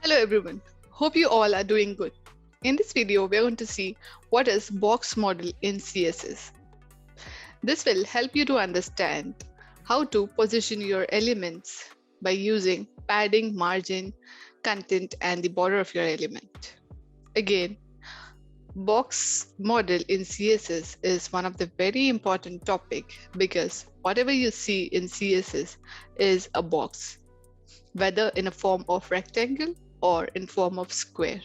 Hello everyone, hope you all are doing good. In this video, we are going to see what is box model in CSS. This will help you to understand how to position your elements by using padding, margin, content, and the border of your element. Again, box model in CSS is one of the very important topic because whatever you see in CSS is a box, whether in a form of rectangle or in form of square.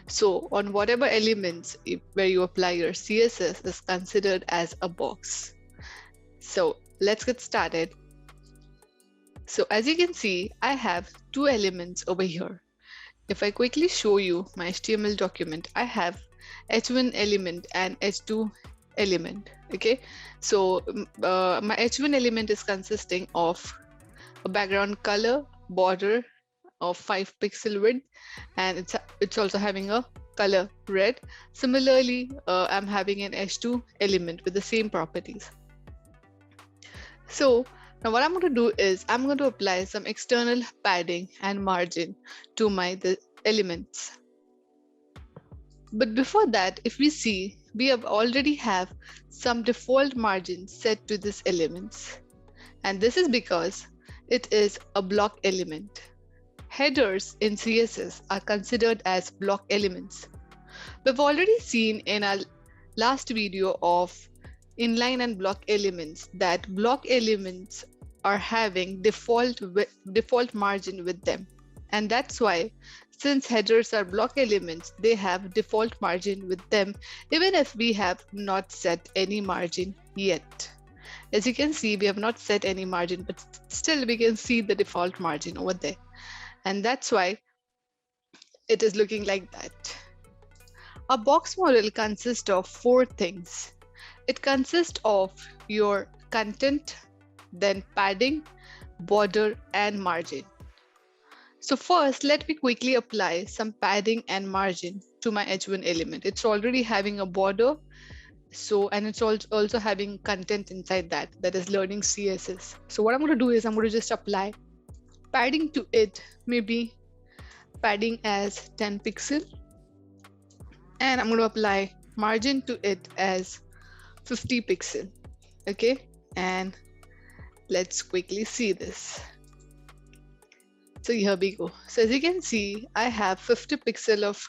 So on whatever elements where you apply your CSS is considered as a box. So let's get started. So as you can see, I have two elements over here. If I quickly show you my HTML document, I have H1 element and H2 element. Okay, so my H1 element is consisting of a background color, border of 5 pixel width, and it's also having a color red. Similarly, I'm having an H2 element with the same properties. So now what I'm going to do is I'm going to apply some external padding and margin to the elements. But before that, if we see, we have already have some default margins set to these elements. And this is because it is a block element. Headers in CSS are considered as block elements. We've already seen in our last video of inline and block elements that block elements are having default margin with them. And that's why, since headers are block elements, they have default margin with them, even if we have not set any margin yet. As you can see, we have not set any margin, but still we can see the default margin over there. And that's why it is looking like that. A box model consists of 4 things. It consists of your content, then padding, border, and margin. So first, let me quickly apply some padding and margin to my H1 element. It's already having a border, and it's also having content inside that is learning CSS. So what I'm going to do is I'm going to just apply padding to it, maybe padding as 10 pixel, and I'm going to apply margin to it as 50 pixel. Okay, and let's quickly see this. So here we go. So as you can see, I have 50 pixel of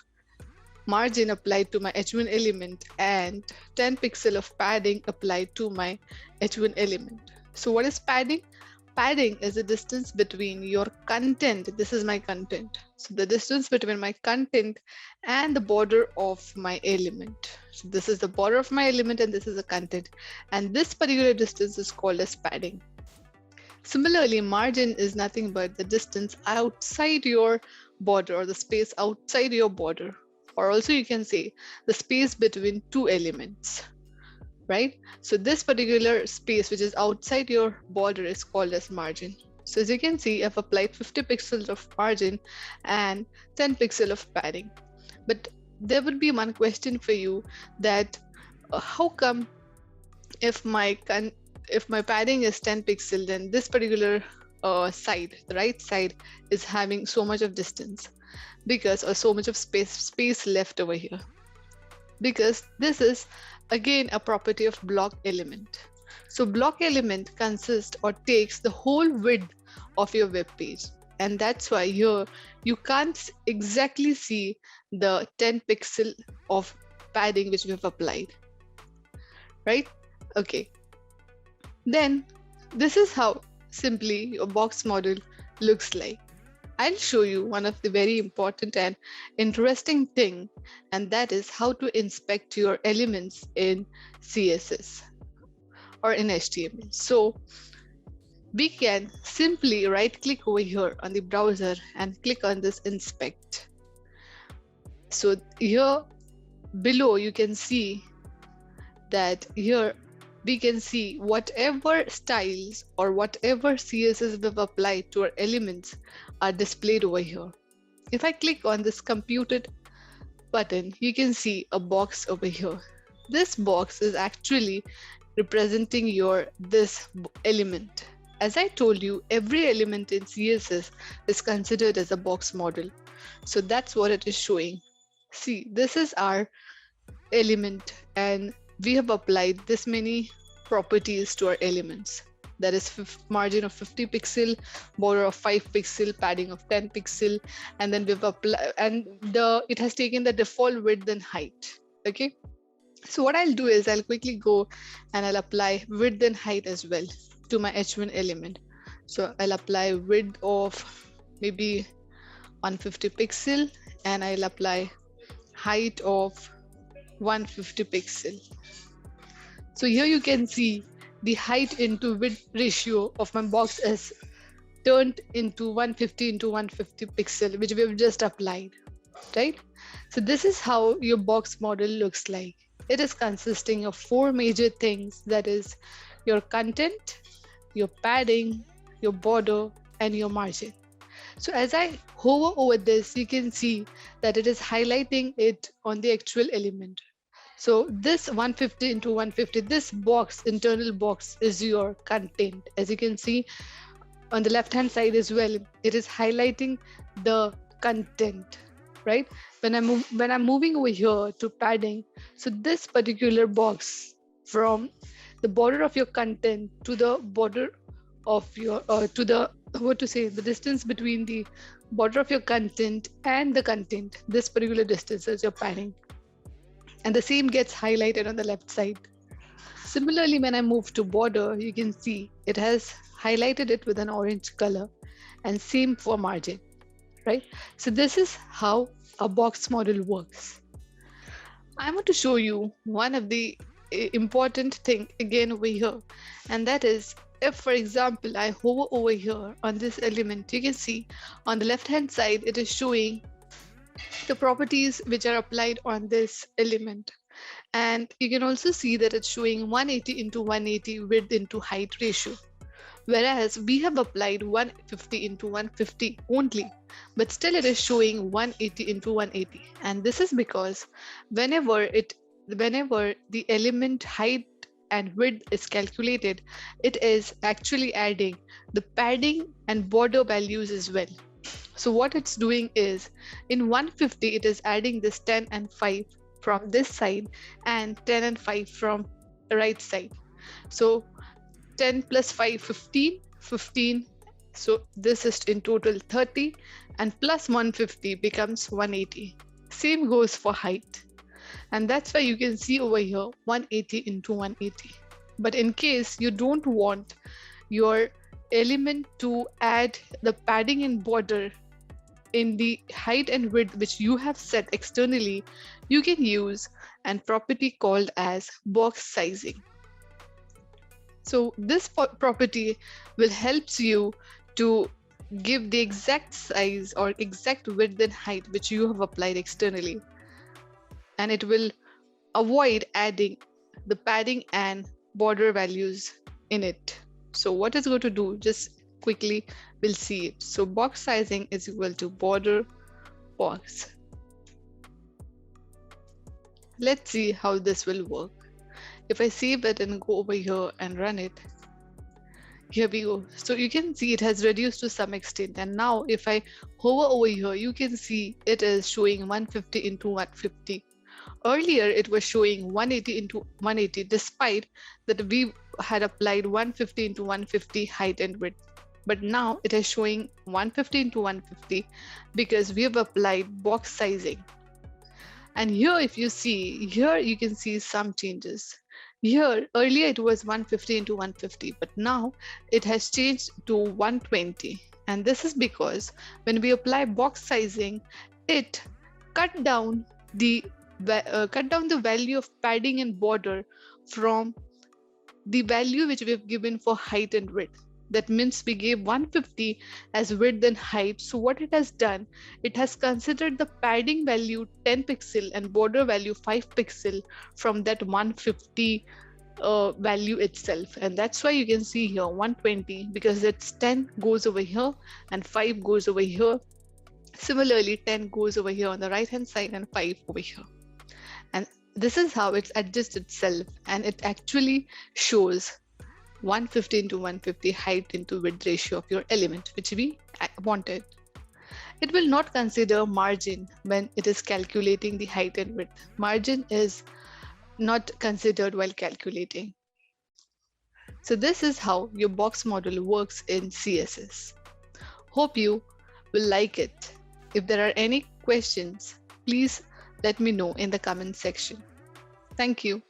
margin applied to my H1 element and 10 pixel of padding applied to my H1 element. So what is padding? Padding is the distance between your content. This is my content. So the distance between my content and the border of my element. So this is the border of my element and this is the content. And this particular distance is called as padding. Similarly, margin is nothing but the distance outside your border or the space outside your border. Or also you can say the space between two elements. Right? So this particular space which is outside your border is called as margin. So as you can see, I've applied 50 pixels of margin and 10 pixels of padding. But there would be one question for you that how come if my padding is 10 pixel, then this particular side, the right side, is having so much of distance or so much of space left over here. Because this is again a property of block element. So block element consists or takes the whole width of your web page, and that's why here you can't exactly see the 10 pixel of padding which we have applied, right? Okay, then this is how simply your box model looks like. I'll show you one of the very important and interesting thing, and that is how to inspect your elements in CSS or in HTML. So we can simply right click over here on the browser and click on this inspect. So here below you can see that here we can see whatever styles or whatever CSS we've applied to our elements are displayed over here. If I click on this computed button, you can see a box over here. This box is actually representing this element, as I told you, every element in CSS is considered as a box model. So that's what it is showing. See, this is our element, and we have applied this many properties to our elements. That is margin of 50 pixel, border of 5 pixel, padding of 10 pixel, and then we've applied, and it has taken the default width and height. Okay. So what I'll do is I'll quickly go and I'll apply width and height as well to my H1 element. So I'll apply width of maybe 150 pixel, and I'll apply height of 150 pixel. So here you can see the height into width ratio of my box is turned into 150 into 150 pixel, which we have just applied, right? So this is how your box model looks like. It is consisting of 4 major things, that is your content, your padding, your border, and your margin. So as I hover over this, you can see that it is highlighting it on the actual element. So this 150 into 150, this box, internal box, is your content. As you can see on the left hand side as well, it is highlighting the content, right? When I'm moving over here to padding, so this particular box from the border of your content to the border of your to the the distance between the border of your content and the content, this particular distance is your padding, and the same gets highlighted on the left side. Similarly, when I move to border, you can see it has highlighted it with an orange color, and same for margin, right? So this is how a box model works. I want to show you one of the important thing again over here, and that is, if for example I hover over here on this element, you can see on the left hand side it is showing the properties which are applied on this element, and you can also see that it's showing 180 into 180 width into height ratio, whereas we have applied 150 into 150 only, but still it is showing 180 into 180. And this is because whenever the element height and width is calculated, it is actually adding the padding and border values as well. So what it's doing is, in 150 it is adding this 10 and 5 from this side and 10 and 5 from the right side. So 10 plus 5, 15, so this is in total 30, and plus 150 becomes 180. Same goes for height, and that's why you can see over here 180 into 180. But in case you don't want your element to add the padding and border in the height and width which you have set externally, you can use a property called as box sizing. So this property will help you to give the exact size or exact width and height which you have applied externally, and it will avoid adding the padding and border values in it. So what it's going to do, just quickly we'll see it. So box sizing is equal to border box. Let's see how this will work. If I save it and go over here and run it, here we go. So you can see it has reduced to some extent, and now if I hover over here, you can see it is showing 150 into 150. Earlier it was showing 180 into 180, despite that we had applied 150 into 150 height and width. But now it is showing 150 into 150 because we have applied box sizing. And here, if you see, here you can see some changes. Here, earlier it was 150 into 150, but now it has changed to 120. And this is because when we apply box sizing, it cut down the value of padding and border from the value which we have given for height and width. That means we gave 150 as width and height. So what it has done, it has considered the padding value 10 pixel and border value 5 pixel from that 150 value itself. And that's why you can see here 120, because it's 10 goes over here and 5 goes over here. Similarly, 10 goes over here on the right hand side and 5 over here. And this is how it's adjusts itself, and it actually shows 150 into 150 height into width ratio of your element, which we wanted. It will not consider margin when it is calculating the height and width. Margin is not considered while calculating. So this is how your box model works in CSS. Hope you will like it. If there are any questions, please let me know in the comment section. Thank you.